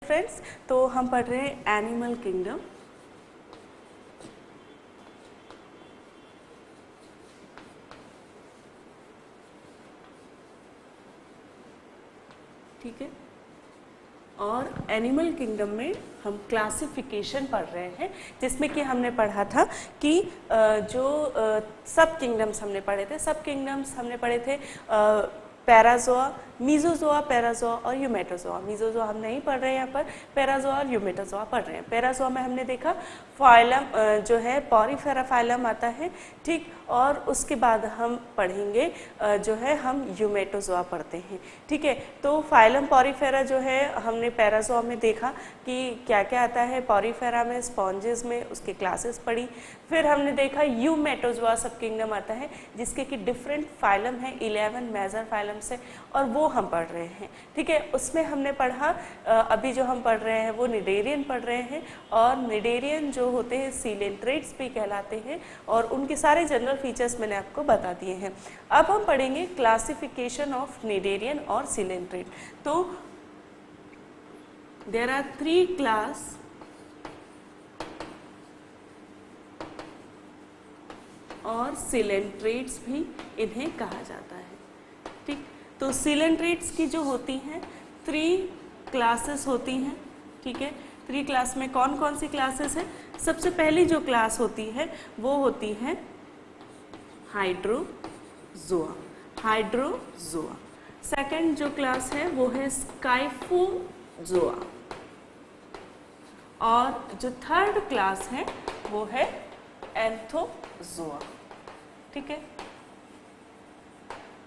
Friends, तो हम पढ़ रहे हैं एनिमल किंगडम। ठीक है, और एनिमल किंगडम में हम क्लासिफिकेशन पढ़ रहे हैं, जिसमें कि हमने पढ़ा था कि जो सब किंगडम्स हमने पढ़े थे, सब किंगडम्स हमने पढ़े थे पैराजोआ, मीजोजोआ, पैराजोआ और यूमेटोजोआ। मीजोजोआ हम नहीं पढ़ रहे हैं यहाँ पर, पैराजोआ और यूमेटोजोआ पढ़ रहे हैं। पैराजोआ में हमने देखा फाइलम जो है पॉरीफेरा फाइलम आता है, ठीक, और उसके बाद हम पढ़ेंगे जो है हम यूमेटोजोआ पढ़ते हैं। ठीक है, तो फाइलम पॉरीफेरा जो है हमने पैराजोआ में देखा कि क्या क्या आता है पॉरीफेरा में, स्पॉन्जेस में, उसके क्लासेस पढ़ी। फिर हमने देखा यूमेटोजोआ सब किंगडम आता है, जिसके कि डिफरेंट फाइलम है 11 मेजर फाइलम से, और वो हम पढ़ रहे हैं। ठीक है, उसमें हमने पढ़ा अभी जो हम पढ़ रहे हैं वो निडेरियन पढ़ रहे हैं, और निडेरियन जो होते हैं सीलेंट्रेट्स भी कहलाते हैं, और उनके सारे जनरल फीचर्स मैंने आपको बता दिए हैं। अब हम पढ़ेंगे क्लासिफिकेशन ऑफ निडेरियन और सीलेंट्रेट। तो देयर आर 3 क्लास और सीलेंट्रेट्स भी इन्हें कहा जाता है। ठीक, तो सीलेंट्रेट्स की जो होती हैं 3 क्लासेस होती हैं। ठीक है, 3 क्लास में कौन कौन सी क्लासेस है? सबसे पहली जो क्लास होती है वो होती है हाइड्रोजोआ, हाइड्रोजोआ। सेकंड जो क्लास है वो है स्काइफोजोआ, और जो थर्ड क्लास है वो है एंथोजोआ। ठीक है,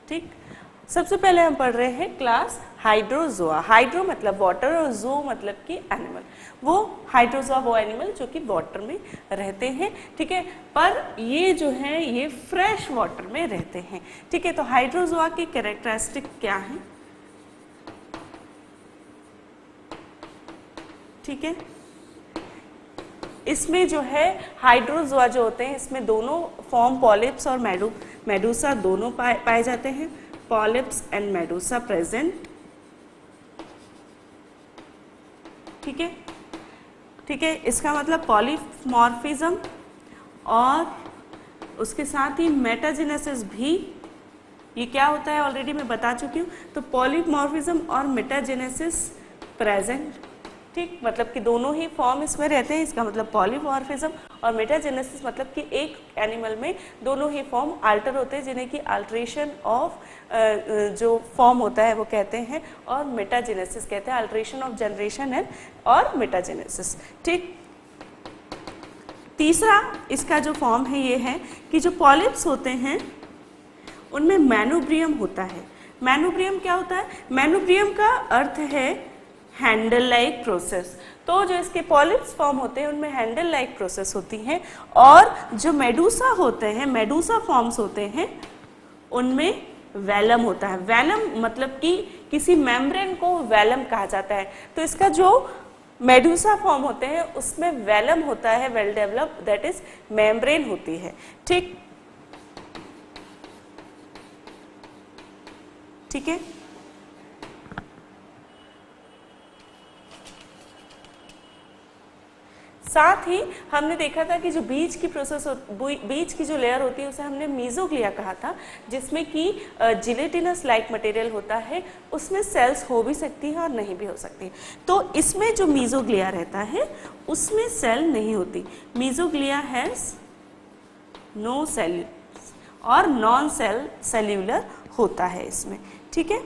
ठीक, सबसे पहले हम पढ़ रहे हैं क्लास हाइड्रोजोआ। हाइड्रो मतलब वाटर और जो मतलब कि एनिमल। वो हाइड्रोजोआ वो एनिमल जो कि वाटर में रहते हैं। ठीक है, पर ये जो है ये फ्रेश वाटर में रहते हैं। ठीक है, तो हाइड्रोजोआ की कैरेक्टरिस्टिक क्या है? ठीक है, इसमें जो है हाइड्रोजोआ जो होते हैं इसमें दोनों फॉर्म पॉलिप्स और मेडूसा दोनों पाए जाते हैं। Polyps and Medusa present. ठीक है, ठीक है, इसका मतलब पॉलीमॉर्फिज्म, और उसके साथ ही मेटाजेनेसिस भी। ये क्या होता है ऑलरेडी मैं बता चुकी हूँ। तो पॉलीमॉर्फिज्म और मेटाजेनेसिस प्रेजेंट। ठीक, मतलब कि दोनों ही फॉर्म इसमें रहते हैं, इसका मतलब पॉलीमॉर्फिज्म। और मेटाजेनेसिस मतलब कि एक एनिमल में दोनों ही फॉर्म अल्टर होते हैं, जिन्हें कि अल्ट्रेशन ऑफ जो फॉर्म होता है वो कहते हैं, और मेटाजेनेसिस कहते हैं अल्ट्रेशन ऑफ जनरेशन एंड और मेटाजेनेसिस। ठीक, तीसरा इसका जो फॉर्म है ये है कि जो पॉलिप्स होते हैं उनमें मैनोब्रियम होता है। मैनोब्रियम क्या होता है? मैनोब्रियम का अर्थ है हैंडल लाइक प्रोसेस। तो जो इसके पॉलिप्स फॉर्म होते हैं उनमें हैंडल लाइक प्रोसेस होती हैं, और जो मेडूसा होते हैं, मेडूसा फॉर्म्स होते हैं, उनमें वेलम होता है। वेलम मतलब कि किसी मेम्ब्रेन को वेलम कहा जाता है। तो इसका जो मेडूसा फॉर्म होते हैं उसमें वेलम होता है, well develop, that is membrane होती है। ठीक, ठीक है, साथ ही हमने देखा था कि जो बीज की प्रोसेस, बीज की जो लेयर होती है उसे हमने मीजोग्लिया कहा था, जिसमें कि जिलेटिनस लाइक मटेरियल होता है। उसमें सेल्स हो भी सकती है और नहीं भी हो सकती। तो इसमें जो मीजोग्लिया रहता है उसमें सेल नहीं होती। मीजोग्लिया हैज नो सेल और नॉन सेल्यूलर होता है इसमें। ठीक है,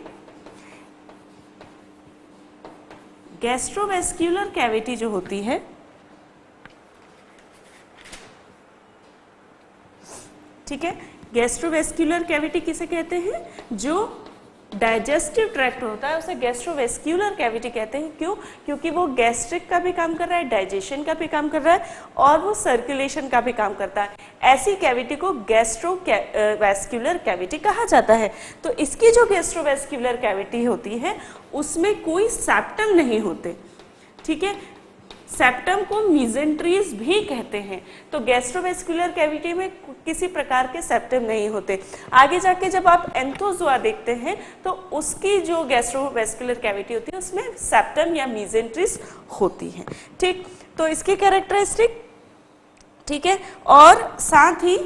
गैस्ट्रोवेस्क्यूलर कैविटी जो होती है, ठीक है, गैस्ट्रोवेस्क्यूलर कैविटी किसे कहते हैं? जो डाइजेस्टिव ट्रैक्ट होता है उसे गैस्ट्रोवेस्क्यूलर कैविटी कहते हैं। क्यों? क्योंकि वो गैस्ट्रिक का भी काम कर रहा है, डाइजेशन का भी काम कर रहा है, और वो सर्कुलेशन का भी काम करता है। ऐसी कैविटी को गैस्ट्रोवेस्क्यूलर कैविटी कहा जाता है। तो इसकी जो गैस्ट्रोवेस्क्यूलर कैविटी होती है उसमें कोई सेप्टम नहीं होते। ठीक है, सेप्टम को मीजेंट्रीज भी कहते हैं। तो गैस्ट्रोवेस्कुलर कैविटी में किसी प्रकार के सेप्टम नहीं होते। आगे जाके जब आप एंथोजोआ देखते हैं तो उसकी जो गैस्ट्रोवेस्कुलर कैविटी होती है उसमें सेप्टम या मीजेंट्रीज होती हैं। ठीक, तो इसकी कैरेक्टरिस्टिक, ठीक है, और साथ ही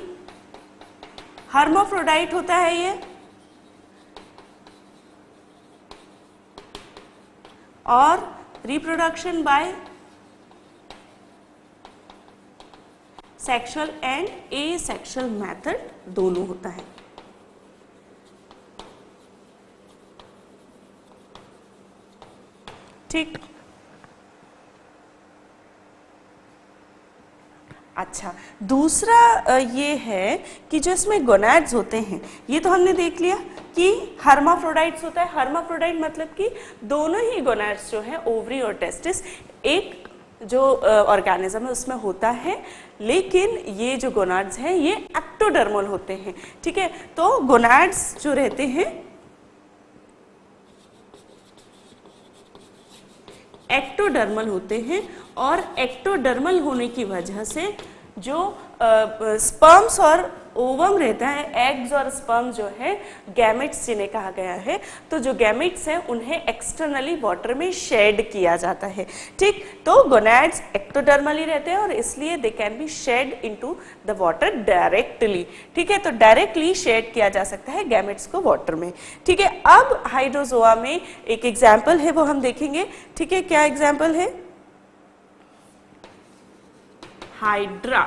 हर्माफ्रोडाइट होता है ये, और reproduction by sexual and asexual method दोनों होता है। ठीक, अच्छा, दूसरा ये है कि जो इसमें गोनाड्स होते हैं, ये तो हमने देख लिया कि हर्माफ्रोडाइट्स होता है। हर्माफ्रोडाइट मतलब कि दोनों ही गोनाड्स जो है, ओवरी और टेस्टिस, एक जो ऑर्गेनिज्म है उसमें होता है, लेकिन ये जो गोनाड्स हैं ये एक्टोडर्मल होते हैं। ठीक है, तो गोनाड्स जो रहते हैं एक्टोडर्मल होते हैं, और एक्टोडर्मल होने की वजह से जो स्पर्म्स और ओवम रहता है, एग्स और स्पर्म जो है गैमेट्स जिन्हें कहा गया है, तो जो गैमेट्स हैं उन्हें एक्सटर्नली वाटर में शेड किया जाता है। ठीक, तो गोनाड्स एक्टोडर्मली रहते हैं और इसलिए they can be shed into the water directly. ठीक है, तो डायरेक्टली शेड किया जा सकता है गैमेट्स को वाटर में। ठीक है, अब हाइड्रोजोआ में एक एग्जाम्पल है वो हम देखेंगे। ठीक है, क्या एग्जाम्पल है? हाइड्रा।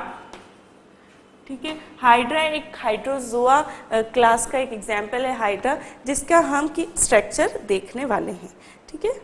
ठीक है, हाइड्रा एक हाइड्रोजोआ क्लास का एक एग्जाम्पल है हाइड्रा, जिसका हम की स्ट्रक्चर देखने वाले हैं। ठीक है,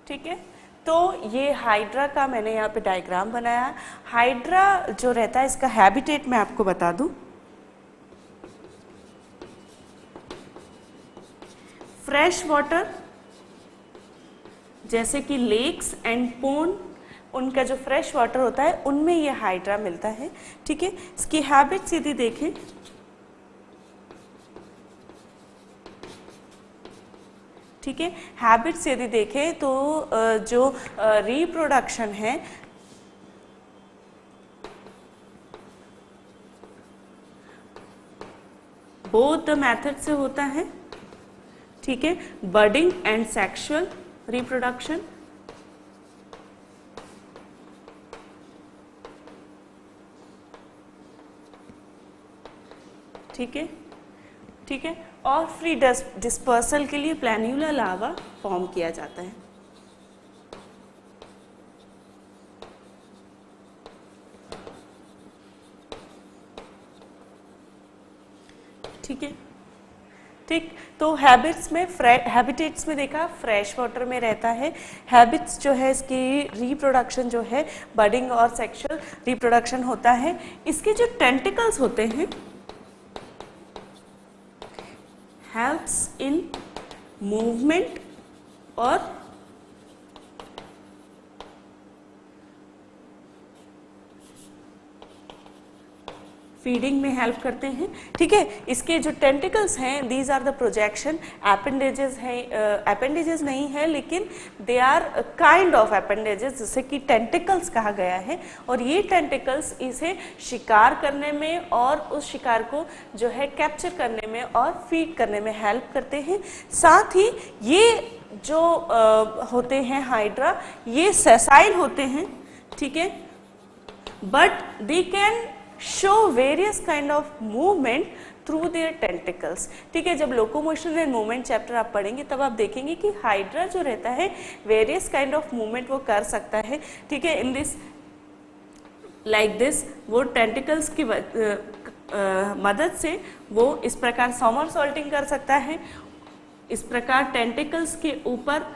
ठीक है, तो ये हाइड्रा का मैंने यहाँ पे डायग्राम बनाया। हाइड्रा जो रहता है इसका हैबिटेट मैं आपको बता दूं। फ्रेश वाटर जैसे कि लेक्स एंड पोंड, उनका जो फ्रेश वाटर होता है उनमें ये हाइड्रा मिलता है। ठीक है, इसकी हैबिट्स यदि देखें ठीक है, हैबिट्स यदि देखें तो जो रिप्रोडक्शन है बोथ द मेथड से होता है। ठीक है, बडिंग एंड सेक्सुअल रिप्रोडक्शन। ठीक है, ठीक है, और फ्री डिस्पर्सल के लिए प्लैन्युलर लार्वा फॉर्म किया जाता है। ठीक है, ठीक, तो हैबिटेट्स में देखा फ्रेश वाटर में रहता है। हैबिट्स जो है इसकी रिप्रोडक्शन जो है बडिंग और सेक्सुअल रिप्रोडक्शन होता है। इसके जो टेंटिकल्स होते हैं helps in movement और फीडिंग में हेल्प करते हैं। ठीक है, इसके जो टेंटिकल्स हैं these are the projection appendages हैं, एपेंडेजेस नहीं है लेकिन they are kind of appendages, जिसे कि टेंटिकल्स कहा गया है। और ये टेंटिकल्स इसे शिकार करने में और उस शिकार को जो है कैप्चर करने में और फीड करने में हेल्प करते हैं। साथ ही ये जो होते हैं हाइड्रा, ये सेसाइल होते हैं। ठीक है, but they can show various kind of movement through their tentacles. ठीक है, जब लोकोमोशन एंड मूवमेंट चैप्टर आप पढ़ेंगे तब आप देखेंगे कि हाइड्रा जो रहता है वेरियस काइंड ऑफ मूवमेंट वो कर सकता है। ठीक है, इन दिस लाइक दिस वो टेंटिकल्स की मदद से वो इस प्रकार सॉमरसॉल्टिंग कर सकता है, इस प्रकार टेंटिकल्स के ऊपर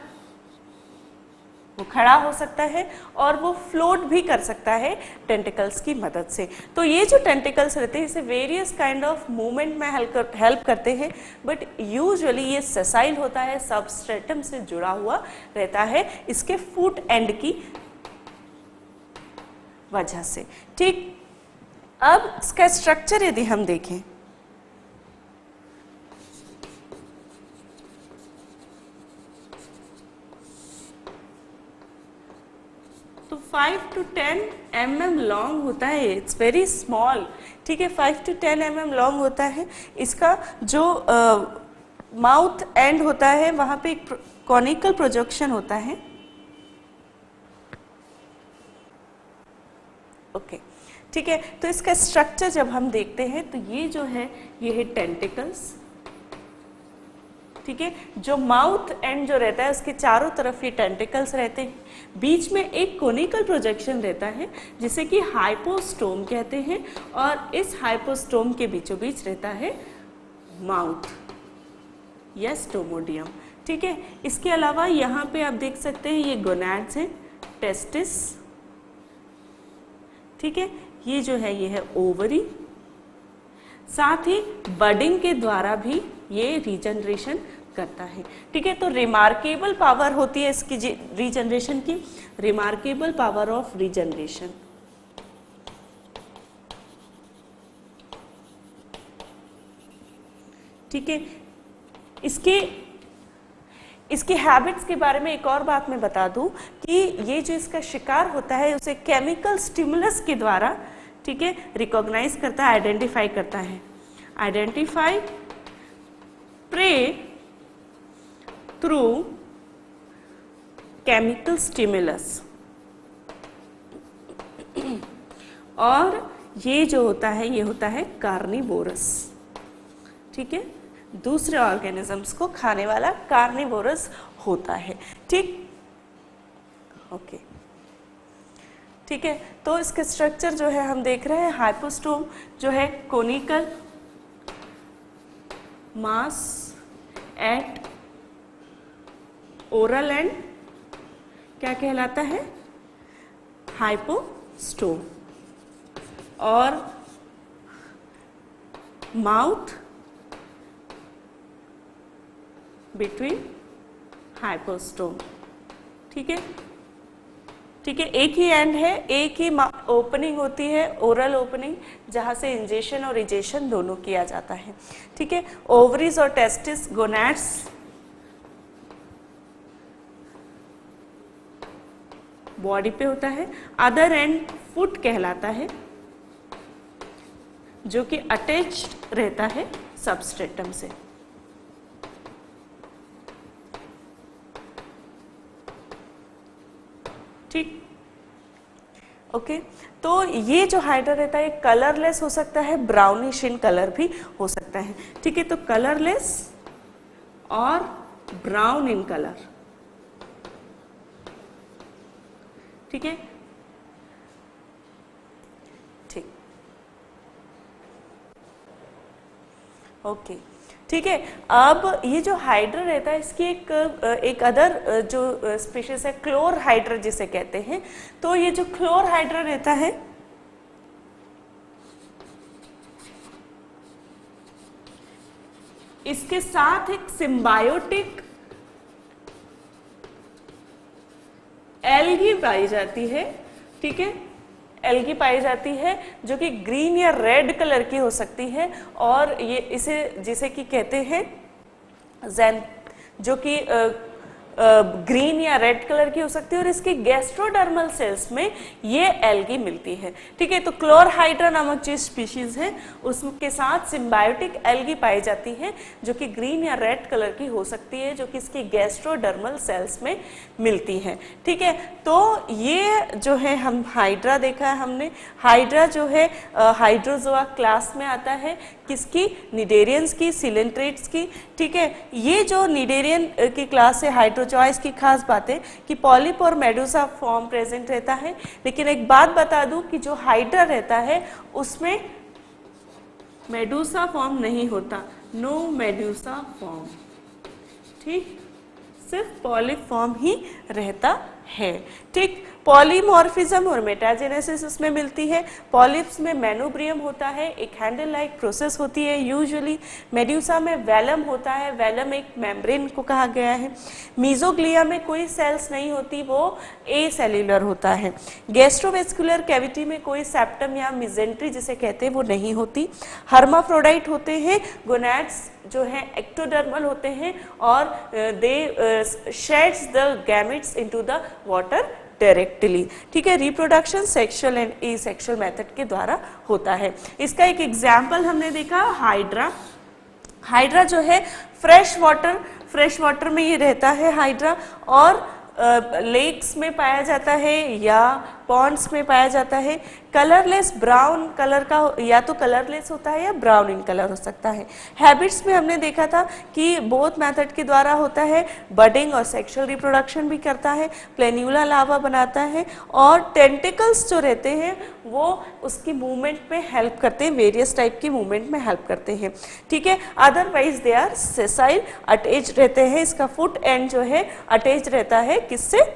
वो खड़ा हो सकता है और वो फ्लोट भी कर सकता है टेंटिकल्स की मदद से। तो ये जो टेंटिकल्स रहते हैं इसे वेरियस काइंड ऑफ मूवमेंट में हेल्प करते हैं, बट यूजुअली ये सेसाइल होता है, सबस्ट्रेटम से जुड़ा हुआ रहता है इसके फुट एंड की वजह से। ठीक, अब इसका स्ट्रक्चर यदि हम देखें तो 5 to 10 mm लॉन्ग होता है, इट्स वेरी स्मॉल। ठीक है, 5 to 10 mm लॉन्ग होता है। इसका जो माउथ एंड होता है वहां पे एक कॉनिकल प्रोजेक्शन होता है। ओके, ठीक है, तो इसका स्ट्रक्चर जब हम देखते हैं तो ये जो है ये है टेंटिकल्स। ठीक है, जो माउथ एंड जो रहता है उसके चारों तरफ ये टेंटिकल्स रहते हैं, बीच में एक कोनिकल प्रोजेक्शन रहता है जिसे कि हाइपोस्टोम कहते हैं, और इस हाइपोस्टोम के बीचों बीच रहता है माउथ या स्टोमोडियम। ठीक है, इसके अलावा यहाँ पे आप देख सकते हैं ये गोनैड्स हैं, टेस्टिस। ठीक है, ये जो है ये है ओवरी, साथ ही बडिंग के द्वारा भी ये रीजनरेशन करता है। ठीक है, तो रिमार्केबल पावर होती है इसकी रीजनरेशन की, रिमार्केबल पावर ऑफ रीजनरेशन। ठीक है, इसके हैबिट्स के बारे में एक और बात मैं बता दूं कि ये जो इसका शिकार होता है उसे केमिकल स्टिमुलस के द्वारा, ठीक है, रिकॉग्नाइज करता है, आइडेंटिफाई करता है। Identify prey through chemical stimulus, और ये जो होता है ये होता है कार्निवोरस। ठीक है, दूसरे ऑर्गेनिजम्स को खाने वाला कार्निवोरस होता है। ठीक, ओके, ठीक है, तो इसके स्ट्रक्चर जो है हम देख रहे हैं, हाइपोस्टोम जो है conical, mass at oral and क्या कहलाता है, हाइपोस्टोम, और माउथ बिटवीन हाइपोस्टोम। ठीक है, ठीक है, एक ही एंड है, एक ही ओपनिंग होती है, ओरल ओपनिंग, जहां से इंजेशन और इजेशन दोनों किया जाता है। ठीक है, ओवरीज और टेस्टिस गोनैड्स बॉडी पे होता है, अदर एंड फुट कहलाता है जो कि अटैच्ड रहता है सबस्ट्रेटम से। ठीक, ओके, तो ये जो हाइड्रा रहता है कलरलेस हो सकता है, ब्राउनिश इन कलर भी हो सकता है। ठीक है, तो कलरलेस और ब्राउन इन कलर। ठीक है, ठीक, ओके, ठीक है। अब ये जो हाइड्रा रहता है इसकी एक अदर जो स्पीशीज है क्लोर हाइड्रा जिसे कहते हैं। तो ये जो क्लोर हाइड्रा रहता है इसके साथ एक सिम्बायोटिक एल्गी पाई जाती है। ठीक है, एल्गी पाई जाती है जो कि ग्रीन या रेड कलर की हो सकती है, और ये इसे जिसे कि कहते हैं जो कि ग्रीन या रेड कलर की हो सकती है और इसके गैस्ट्रोडर्मल सेल्स में ये एल्गी मिलती है। ठीक है, तो क्लोरहाइड्रा नामक जो स्पीशीज है उसके साथ सिम्बायोटिक एल्गी पाई जाती है जो कि ग्रीन या रेड कलर की हो सकती है, जो कि इसकी गैस्ट्रोडर्मल सेल्स में मिलती है। ठीक है, तो ये जो है हम हाइड्रा देखा है हमने। हाइड्रा जो है हाइड्रोजोआ क्लास में आता है, किसकी? निडेरियंस की, सिलेंट्रेट्स की। ठीक है, ये जो निडेरियन की क्लास है हाइड्रोजोआ, इसकी खास बात है कि पॉलिप और मेडूसा फॉर्म प्रेजेंट रहता है। लेकिन एक बात बता दूं कि जो हाइड्रा रहता है उसमें मेडूसा फॉर्म नहीं होता, नो मेडूसा फॉर्म। ठीक, सिर्फ पॉलिप फॉर्म ही रहता है। ठीक, पॉलीमॉर्फिज्म और मेटाजेनेसिस इसमें मिलती है। पॉलिप्स में मेनोब्रियम होता है, एक हैंडल लाइक प्रोसेस होती है यूजुअली। मेड्यूसा में वेलम होता है, वेलम एक मेम्ब्रेन को कहा गया है। मीजोग्लिया में कोई सेल्स नहीं होती, वो ए सेल्यूलर होता है। गैस्ट्रोवेस्कुलर कैविटी में कोई सेप्टम या मिजेंट्री जिसे कहते हैं वो नहीं होती। हर्माफ्रोडाइट होते हैं, गोनैड्स जो है एक्टोडर्मल होते हैं और they sheds the gametes into the water directly. ठीक है, reproduction sexual and asexual method के द्वारा होता है। इसका एक एग्जाम्पल हमने देखा हाइड्रा। हाइड्रा जो है फ्रेश वाटर में ये रहता है हाइड्रा, और लेक्स में पाया जाता है या पॉन्ड्स में पाया जाता है। कलरलेस ब्राउन कलर का, या तो कलरलेस होता है या ब्राउन इन कलर हो सकता है। हैबिट्स में हमने देखा था कि बोथ मेथड के द्वारा होता है, बडिंग और सेक्सुअल रिप्रोडक्शन भी करता है, प्लेन्यूला लार्वा बनाता है, और टेंटिकल्स जो रहते हैं वो उसकी मूवमेंट में हेल्प करते हैं, वेरियस टाइप की मूवमेंट में हेल्प करते हैं। ठीक है, otherwise they are sessile, attach रहते हैं। इसका फुट एंड जो है अटैच रहता है किससे?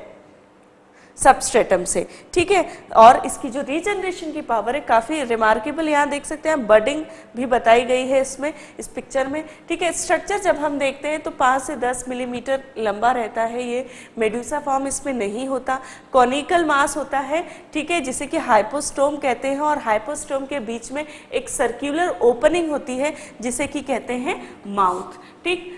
सबस्ट्रेटम से। ठीक है, और इसकी जो रीजनरेशन की पावर है काफ़ी रिमार्केबल, यहाँ देख सकते हैं, बडिंग भी बताई गई है इसमें, इस पिक्चर में। ठीक है, स्ट्रक्चर जब हम देखते हैं तो 5 से 10 मिलीमीटर लंबा रहता है ये। मेडूसा फॉर्म इसमें नहीं होता, कॉनिकल मास होता है। ठीक है, जिसे कि हाइपोस्टोम कहते हैं, और हाइपोस्टोम के बीच में एक सर्क्यूलर ओपनिंग होती है जिसे कि कहते हैं माउथ। ठीक,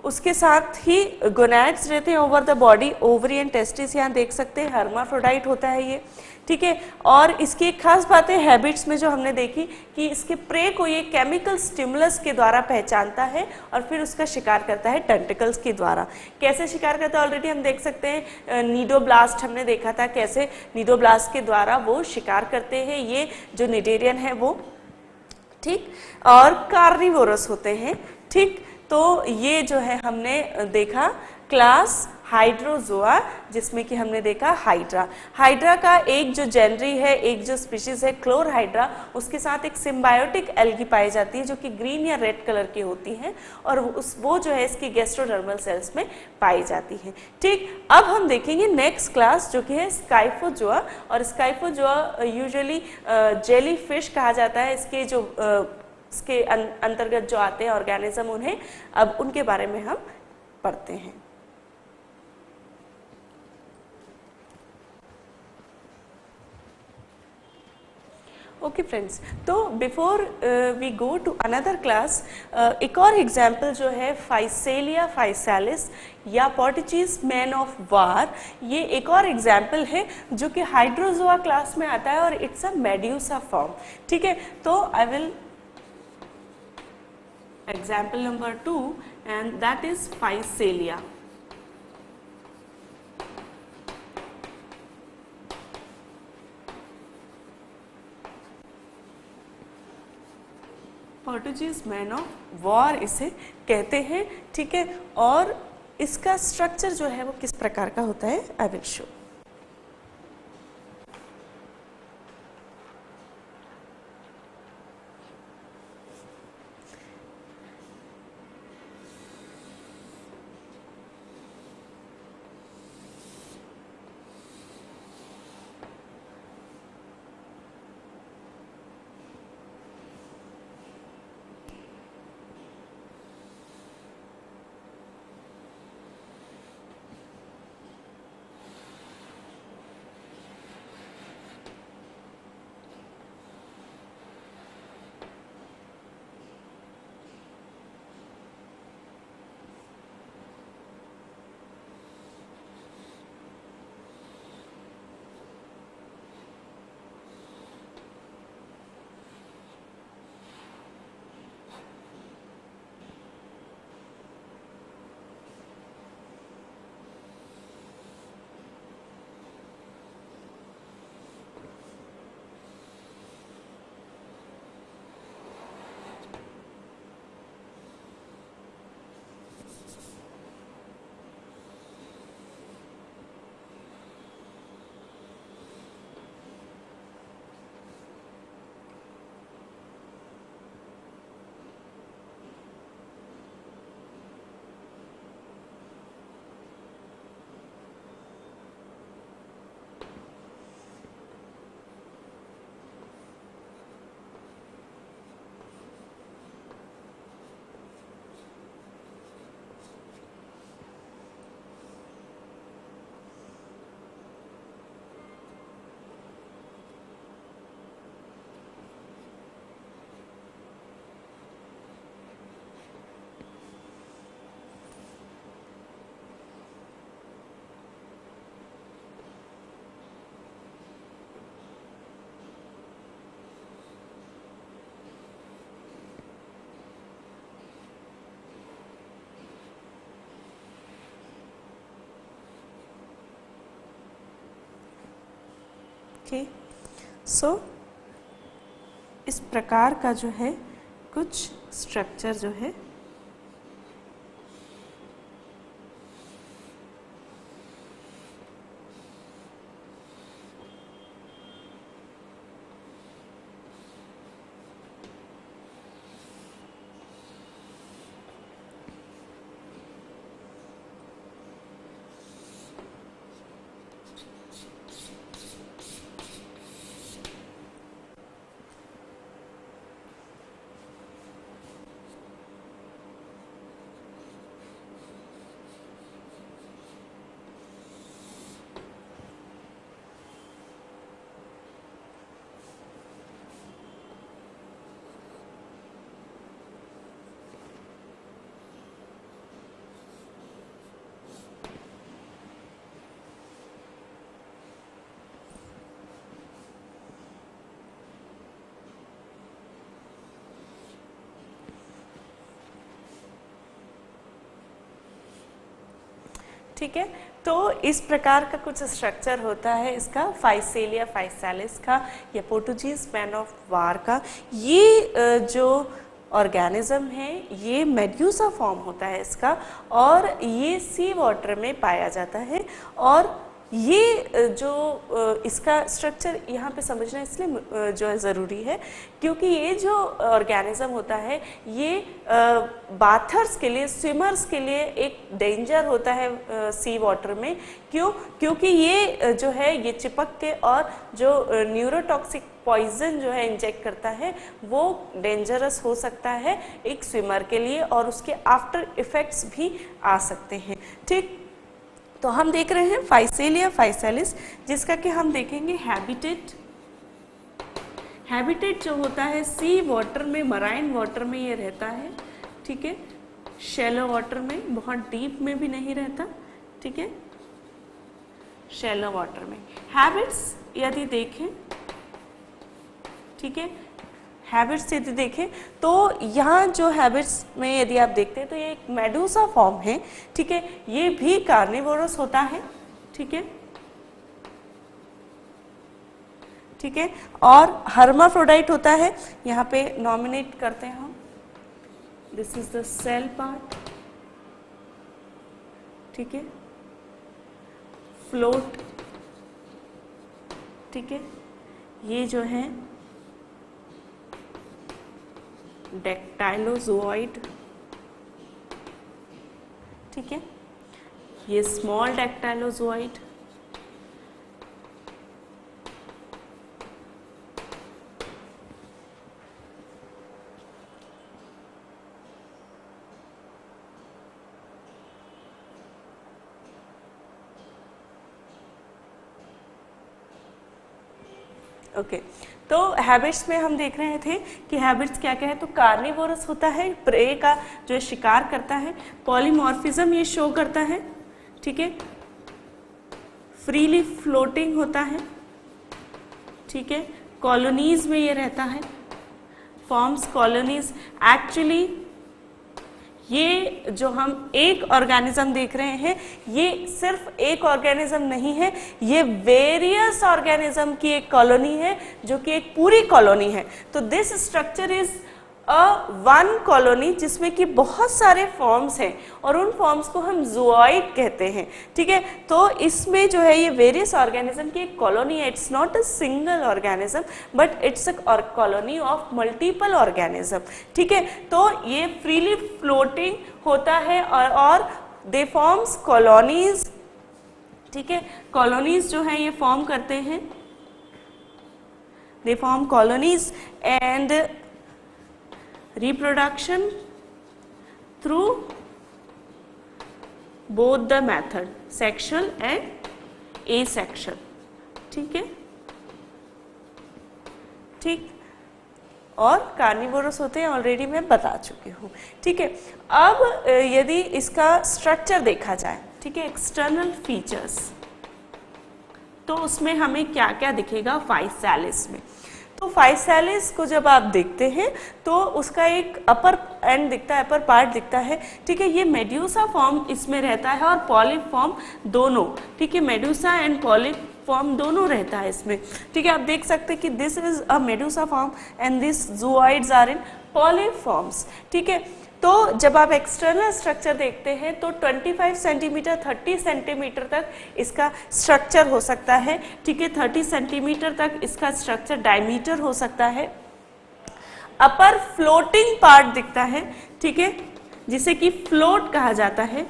उसके साथ ही गोनैड्स रहते हैं over the body, ovary and testis यहाँ देख सकते हैं, हर्माफ्रोडाइट होता है ये। ठीक है, और इसकी एक खास बात है हैबिट्स में जो हमने देखी कि इसके प्रे को ये केमिकल स्टिमुलस के द्वारा पहचानता है और फिर उसका शिकार करता है टेंटिकल्स के द्वारा। कैसे शिकार करता है ऑलरेडी हम देख सकते हैं, नीडोब्लास्ट हमने देखा था कैसे नीडोब्लास्ट के द्वारा वो शिकार करते हैं ये जो निडेरियन है वो। ठीक, और कार्निवोरस होते हैं। ठीक, तो ये जो है हमने देखा क्लास हाइड्रोजोआ, जिसमें कि हमने देखा हाइड्रा। हाइड्रा का एक जो जेनरी है, एक जो स्पीशीज है क्लोरहाइड्रा, उसके साथ एक सिम्बायोटिक एल्गी पाई जाती है जो कि ग्रीन या रेड कलर की होती है, और वो जो है इसकी गैस्ट्रोडर्मल सेल्स में पाई जाती है। ठीक, अब हम देखेंगे नेक्स्ट क्लास जो कि है स्काइफोजोआ, और स्काइफोजोआ यूजुअली जेली फिश कहा जाता है। इसके जो इसके अंतर्गत जो आते हैं ऑर्गेनिज्म, उन्हें अब उनके बारे में हम पढ़ते हैं। ओके फ्रेंड्स, तो before we go to another class, एक और एग्जाम्पल जो है फाइसेलिया फाइसालिस या पोर्टुगीज मैन ऑफ वार, ये एक और एग्जाम्पल है जो कि हाइड्रोजोआ क्लास में आता है और इट्स अ मेड्यूसा फॉर्म। ठीक है, तो I will example number 2 and that is Physalia. Portuguese man of war इसे कहते हैं। ठीक है, और इसका स्ट्रक्चर जो है वो किस प्रकार का होता है आई विल शो। ओके, सो इस प्रकार का जो है कुछ स्ट्रक्चर जो है ठीक है। तो इस प्रकार का कुछ स्ट्रक्चर होता है इसका फाइसेलिया फाइसालिस का या पोर्टुगीज मैन ऑफ वार का। ये जो ऑर्गेनिज्म है ये मेड्यूसा फॉर्म होता है इसका और ये सी वाटर में पाया जाता है। और ये जो इसका स्ट्रक्चर यहाँ पे समझना इसलिए जो है ज़रूरी है क्योंकि ये जो ऑर्गेनिज्म होता है ये बाथर्स के लिए, स्विमर्स के लिए एक डेंजर होता है सी वाटर में। क्यों? क्योंकि ये जो है ये चिपक के और जो न्यूरोटॉक्सिक पॉइजन जो है इंजेक्ट करता है वो डेंजरस हो सकता है एक स्विमर के लिए और उसके आफ्टर इफेक्ट्स भी आ सकते हैं। ठीक, तो हम देख रहे हैं फाइसेलिया फाइसालिस जिसका कि हम देखेंगे हैबिटेट। हैबिटेट जो होता है सी वाटर में, मराइन वाटर में ये रहता है। ठीक है, शैलो वाटर में, बहुत डीप में भी नहीं रहता। ठीक है, शैलो वाटर में। हैबिट्स यदि देखें, ठीक है, हैबिट्स यदि देखें तो यहाँ जो हैबिट्स में यदि आप देखते हैं तो ये एक मेडूसा फॉर्म है। ठीक है, ये भी कार्निवोरस होता है। ठीक है, ठीक है, और हर्माफ्रोडाइट होता है। यहाँ पे नॉमिनेट करते हैं हम, this is the sail part. ठीक है, फ्लोट। ठीक है, ये जो है डेक्टाइलोजोइड। ठीक है, ये स्मॉल डेक्टाइलोजोइड। ओके, तो हैबिट्स में हम देख रहे थे कि हैबिट्स क्या क्या है। तो कार्निवोरस होता है, प्रे का जो शिकार करता है। पॉलीमॉर्फिज्म ये शो करता है। ठीक है, फ्रीली फ्लोटिंग होता है। ठीक है, कॉलोनीज में ये रहता है, फॉर्म्स कॉलोनीज। एक्चुअली ये जो हम एक ऑर्गेनिज्म देख रहे हैं ये सिर्फ एक ऑर्गेनिज्म नहीं है, ये वेरियस ऑर्गेनिज्म की एक कॉलोनी है जो कि एक पूरी कॉलोनी है। तो this structure is one colony जिसमें कि बहुत सारे फॉर्म्स हैं और उन फॉर्म्स को हम ज़ूऑइड कहते हैं। ठीक है, तो इसमें जो है ये वेरियस ऑर्गेनिज्म की एक कॉलोनी है। It's not a single organism but it's a colony of multiple organism. ठीक है, तो ये फ्रीली फ्लोटिंग होता है और दे फॉर्म्स कॉलोनीज। ठीक है, कॉलोनीज जो है ये फॉर्म करते हैं, they form colonies and reproduction through both the method sexual and asexual। ठीक है, ठीक, और कार्निवोरस होते हैं ऑलरेडी मैं बता चुकी हूँ। ठीक है, अब यदि इसका स्ट्रक्चर देखा जाए, ठीक है, एक्सटर्नल फीचर्स, तो उसमें हमें क्या क्या दिखेगा फाइसालिस में। तो फाइसालिस को जब आप देखते हैं तो उसका एक अपर एंड दिखता है, अपर पार्ट दिखता है। ठीक है, ये मेड्यूसा फॉर्म इसमें रहता है और पॉलिप फॉर्म दोनों। ठीक है, मेड्यूसा एंड पॉलिप फॉर्म दोनों रहता है इसमें, ठीक है। आप देख सकते हैं कि this is a medusa form and this zooids are in polyforms, ठीक है। तो जब आप एक्सटर्नल स्ट्रक्चर देखते हैं तो 25 सेंटीमीटर 30 सेंटीमीटर तक इसका स्ट्रक्चर हो सकता है, ठीक है। 30 सेंटीमीटर तक इसका स्ट्रक्चर डायमीटर हो सकता है। अपर फ्लोटिंग पार्ट दिखता है, ठीक है, जिसे कि फ्लोट कहा जाता है,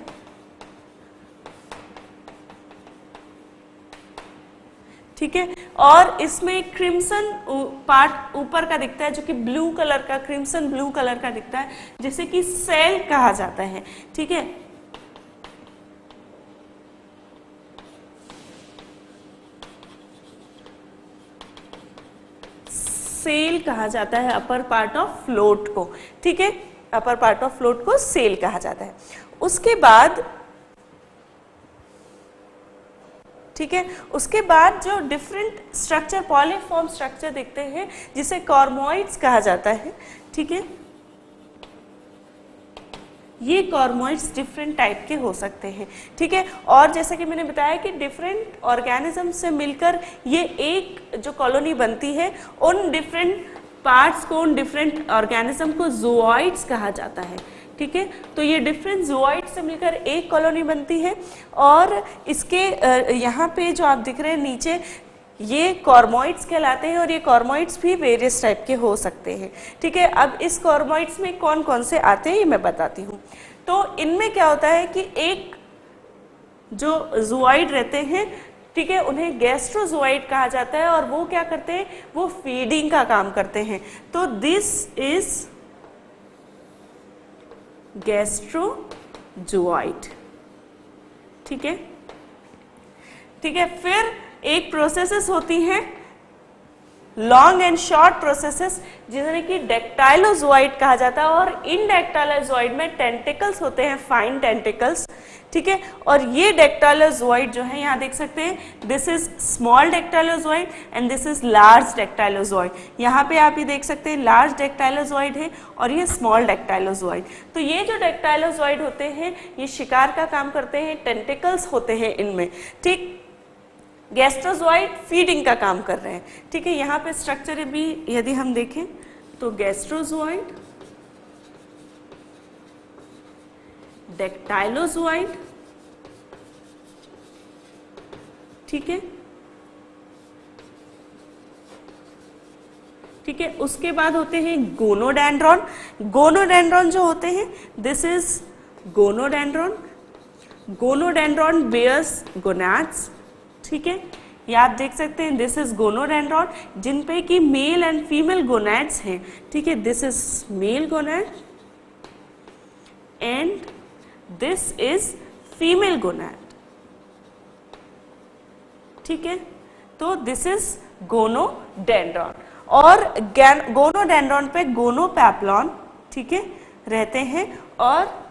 ठीक है। और इसमें क्रिम्सन पार्ट ऊपर का दिखता है जो कि ब्लू कलर का, क्रिम्सन ब्लू कलर का दिखता है, जिसे कि सेल कहा जाता है, ठीक है। सेल कहा जाता है अपर पार्ट ऑफ फ्लोट को, ठीक है। अपर पार्ट ऑफ फ्लोट को सेल कहा जाता है। उसके बाद, ठीक है, उसके बाद जो डिफरेंट स्ट्रक्चर, पॉलीफॉर्म स्ट्रक्चर दिखते हैं जिसे कॉर्मोइड्स कहा जाता है, ठीक है। ये कॉर्मोइड्स डिफरेंट टाइप के हो सकते हैं, ठीक है। और जैसा कि मैंने बताया कि डिफरेंट ऑर्गेनिज्म से मिलकर ये एक जो कॉलोनी बनती है, उन डिफरेंट पार्ट्स को, उन डिफरेंट ऑर्गेनिज्म को जूओइड्स कहा जाता है, ठीक है। तो ये डिफरेंट जूओइड से मिलकर एक कॉलोनी बनती है और इसके यहाँ पे जो आप दिख रहे हैं नीचे, ये कॉर्मोइड्स कहलाते हैं और ये कॉर्मोइड्स भी वेरियस टाइप के हो सकते हैं, ठीक है। अब इस कॉर्मोइड्स में कौन कौन से आते हैं ये मैं बताती हूँ। तो इनमें क्या होता है कि एक जो जूओइड रहते हैं, ठीक है, उन्हें गैस्ट्रोजूओइड कहा जाता है और वो क्या करते हैं, वो फीडिंग का काम करते हैं। तो दिस इज गैस्ट्रोजूओइड, ठीक है, ठीक है। फिर एक प्रोसेसेस होती हैं लॉन्ग एंड शॉर्ट प्रोसेसेस, जिन्हें कि डेक्टाइलोजूओइड कहा जाता है, और इन डेक्टाइलोजूओइड में टेंटिकल्स होते हैं, फाइन टेंटिकल्स, ठीक है। और ये डेक्टाइलोजूओइड जो है, यहाँ देख सकते हैं, this is small dactylozooid and this is large dactylozooid. यहाँ पे आप ये देख सकते हैं लार्ज डेक्टाइलोजूओइड है और ये स्मॉल डेक्टाइलोजूओइड। तो ये जो डेक्टाइलोजूओइड होते हैं ये शिकार का काम करते हैं, टेंटिकल्स होते हैं इनमें, ठीक। गैस्ट्रोजूओइड फीडिंग का काम कर रहे हैं, ठीक है। यहाँ पे स्ट्रक्चर भी यदि हम देखें तो गैस्ट्रोजूओइड, डेक्टाइलोजूओइड, ठीक है, ठीक है। उसके बाद होते हैं गोनोडेंड्रॉन। गोनोडेंड्रॉन जो होते हैं, दिस इज गोनोडेंड्रॉन। गोनोडेंड्रॉन बेयर्स गोनाड्स, ठीक है। ये आप देख सकते हैं, दिस इज गोनोडेंड्रॉन, जिन पे कि मेल एंड फीमेल गोनैड्स हैं, ठीक है। This is male gonad and this is female gonad, ठीक है। तो दिस इज गोनोडेंड्रॉन। और गोनोडेंड्रॉन पे गोनोपैप्लॉन, ठीक है, रहते हैं। और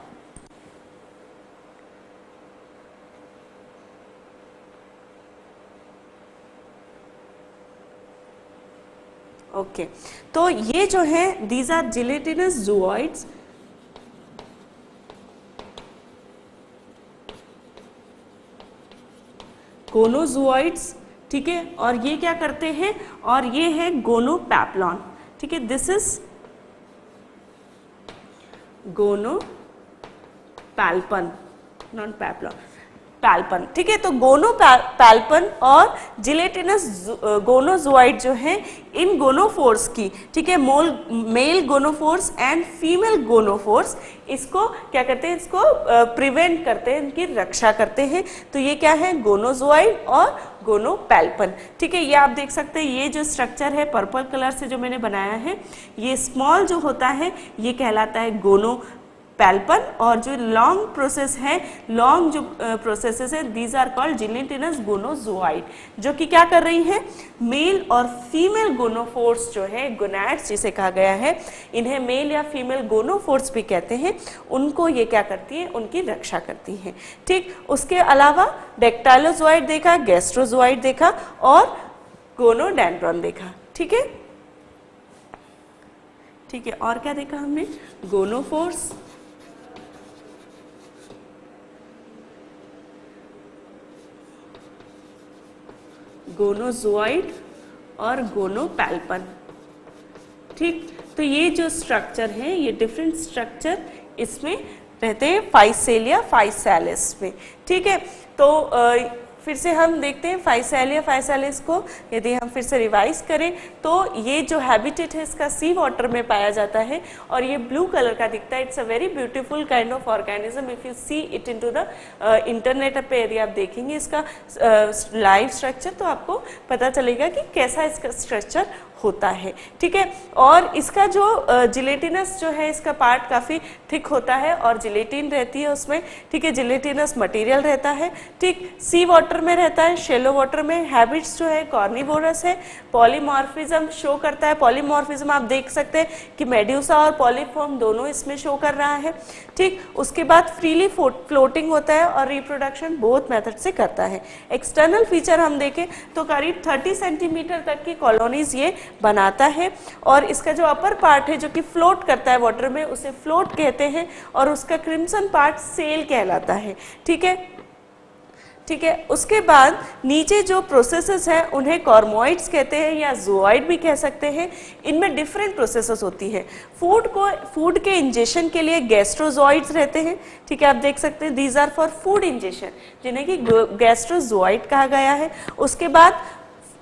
ओके, तो ये जो है दीज आर जिलेटिनस जूओइड्स। गोनोजूओइड्स, ठीक है। और ये क्या करते हैं, और ये है गोनोपैप्लॉन, ठीक है। दिस इज गोनोपैल्पन, नॉट पैप्लॉन, पैल्पन, ठीक है। तो गोनोपैल्पन और जिलेटिनस गोनोजूओइड जो है, इन गोनोफोर्स की, ठीक है, मेल गोनोफोर्स एंड फीमेल गोनोफोर्स, इसको क्या करते हैं, इसको प्रिवेंट करते हैं, इनकी रक्षा करते हैं। तो ये क्या है, गोनोजूओइड और गोनोपैल्पन, ठीक है। ये आप देख सकते हैं, ये जो स्ट्रक्चर है पर्पल कलर से जो मैंने बनाया है, ये स्मॉल जो होता है ये कहलाता है गोनोपैल्पन, और जो लॉन्ग प्रोसेस है, लॉन्ग जो प्रोसेसेस है, दीज आर कॉल्ड जिलेटिनस गोनोजूओइड, जो कि क्या कर रही हैं, मेल और फीमेल गोनोफोर्स जो है, गोनैड्स जिसे कहा गया है, इन्हें मेल या फीमेल गोनोफोर्स भी कहते हैं, उनको ये क्या करती है, उनकी रक्षा करती हैं, ठीक। उसके अलावा डेक्टाइलोजूओइड देखा, गैस्ट्रोजूओइड देखा और गोनोडेंड्रॉन देखा, ठीक है, ठीक है। और क्या देखा हमने, गोनोफोर्स, गोनोजोइड और गोनोपैल्पन। ठीक, तो ये जो स्ट्रक्चर है, ये डिफरेंट स्ट्रक्चर इसमें रहते हैं फाइसेलिया फाइसैलिस में। ठीक है, तो फिर से हम देखते हैं फाइसेलिया फाइसैलिस को। यदि हम फिर से रिवाइज करें तो ये जो हैबिटेट है इसका सी वाटर में पाया जाता है और ये ब्लू कलर का दिखता है। It's a very beautiful kind of organism. If you see it into the internet पे यदि आप देखेंगे इसका लाइव स्ट्रक्चर तो आपको पता चलेगा कि कैसा इसका स्ट्रक्चर होता है। ठीक है, और इसका जो जिलेटिनस जो है इसका पार्ट काफ़ी थिक होता है और जिलेटिन रहती है उसमें। ठीक है, जिलेटिनस मटेरियल रहता है। ठीक, सी वाटर में रहता है, शेलो वाटर में। हैबिट्स जो है कार्निवोरस है। पॉलीमॉर्फिज्म शो करता है। पॉलीमॉर्फिज्म आप देख सकते हैं कि मेड्यूसा और पॉलीफॉर्म दोनों इसमें शो कर रहा है। ठीक, उसके बाद फ्रीली फ्लोटिंग होता है और रिप्रोडक्शन बोथ मेथड से करता है। एक्सटर्नल फीचर हम देखें तो करीब 30 सेंटीमीटर तक की कॉलोनीज ये बनाता है और इसका जो अपर पार्ट है जो कि फ्लोट करता है वाटर में उसे फ्लोट कहते हैं और उसका क्रिम्सन पार्ट सेल कहलाता है। ठीक है, ठीक है, उसके बाद नीचे जो प्रोसेसेस हैं उन्हें कॉर्मोइड्स कहते हैं या ज़ोआइड भी कह सकते हैं। इनमें डिफरेंट प्रोसेसेस होती है। फूड के इंजेशन के लिए गैस्ट्रोजोइड्स रहते हैं। ठीक है, आप देख सकते हैं these are for food ingestion, जिन्हें कि गैस्ट्रोजोइड कहा गया है। उसके बाद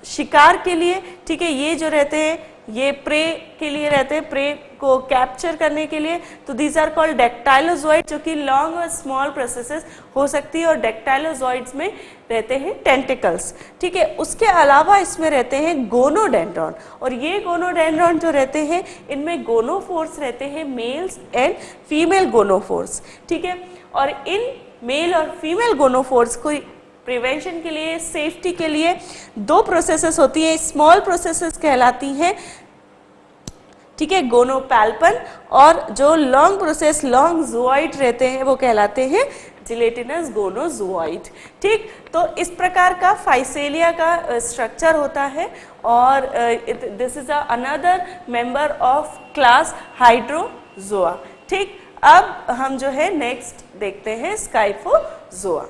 शिकार के लिए, ठीक है, ये जो रहते हैं ये प्रे के लिए रहते हैं, प्रे को कैप्चर करने के लिए। तो दीज आर कॉल्ड डेक्टाइलोजोइड, जो कि लॉन्ग और स्मॉल प्रोसेसेस हो सकती है और डेक्टाइलोजोइड्स में रहते हैं टेंटिकल्स। ठीक है, उसके अलावा इसमें रहते हैं गोनोडेंड्रॉन और ये गोनोडेंड्रॉन जो रहते हैं इनमें गोनोफोर्स रहते हैं, मेल्स एंड फीमेल गोनोफोर्स। ठीक है, और इन मेल और फीमेल गोनोफोर्स को प्रिवेंशन के लिए, सेफ्टी के लिए दो प्रोसेसेस होती है, स्मॉल प्रोसेसेस कहलाती हैं। ठीक है, गोनोपैल्पन, और जो लॉन्ग प्रोसेस लॉन्ग ज़ोआइड रहते हैं वो कहलाते हैं जिलेटिनस गोनोज़ोआइड। ठीक, तो इस प्रकार का फाइसेलिया का स्ट्रक्चर होता है और this is another member of class Hydrozoa. ठीक, अब हम जो है नेक्स्ट देखते हैं स्काइफोजोआ।